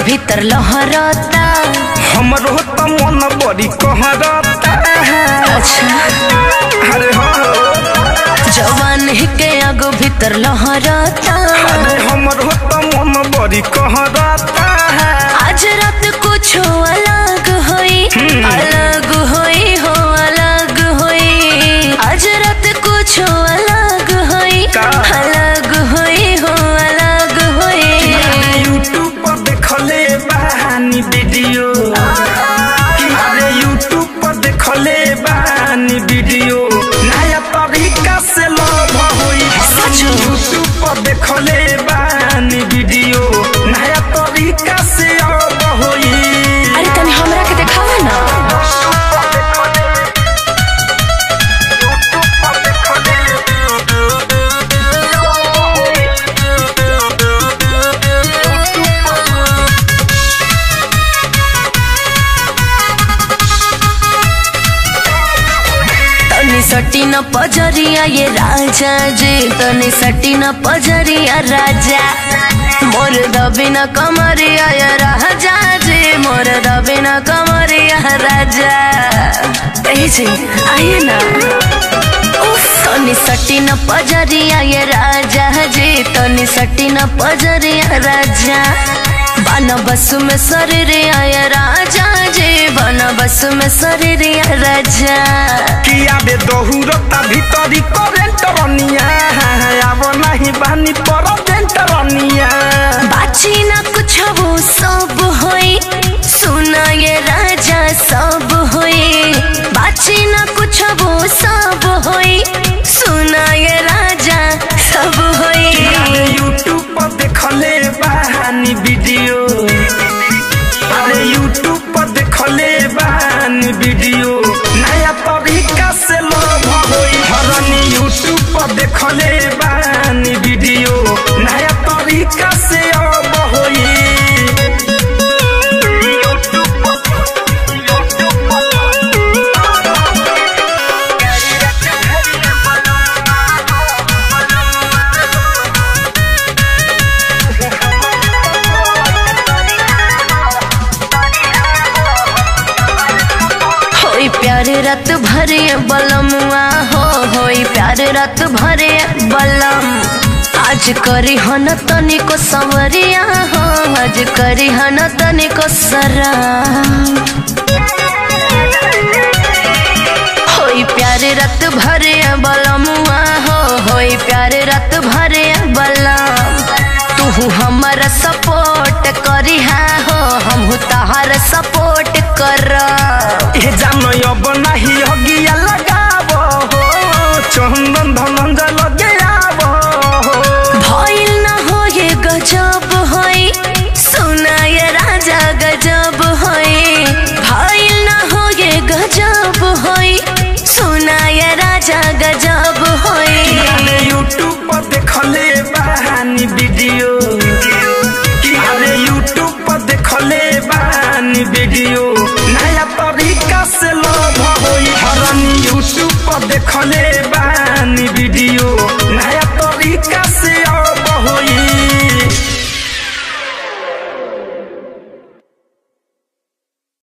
भीतर लहरता हमरो त मन बड़ी कहरता। अच्छा अरे जवान के आगो भीतर लहरता हमरो त मन बड़ी कहरता। आज रात कुछ अलग होई अलग होई हो अलग होई। आज रात कुछ अलग होई अलग होई हो अलग होई। यूट्यूब पर देखले बानी वीडियो, अरे यूट्यूब पर देखले बानी वीडियो नया तरीका से लव होई। यूट्यूब पर देखले बानी वीडियो नया तरीका से अब होई। अरे तनी हमरा के देखावा ना। सटी न पजरिया ये राजा जी तनी सटी न पजरिया राजा। मोर दबी न कमरिया ये राजा जी मोर दबी न कमरिया राजा। जी आइए ना। तनी सटी न पजरिया ये राजा जी तनी सटी न पजरिया राजा। बना बस में शरीर आया राजा जी बना बस में शरीर राजा। किया बे दोहुरता भीतरी करेंट रनिया अब नहीं बानी परदेंट रनिया। बाची ना कुछ वो सब होई सुना ये राजा सब होई। बाची ना कुछ वो सब होई सुना ये राजा सब होई। यूट्यूब पर देखले बानी वीडियो, अरे यूट्यूब पर देखले बानी वीडियो नया तरीका से लव होई। हरनी यूट्यूब पर देखले बानी वीडियो नया तरीका से अब होई। प्यार रात भरे बलमुआ होई प्यार रात भरे बलम। आज करी हन तनिको संवरिया हो आज करी हन तनिको सरा। होई प्यार रात भरे बलमुआ होई प्यार रात भरे बलम। तू हमारा सपोर्ट करी हो हम तहार सपोर्ट कर। जानो अब नहीं हगिया लगाबो चंदन धनंजय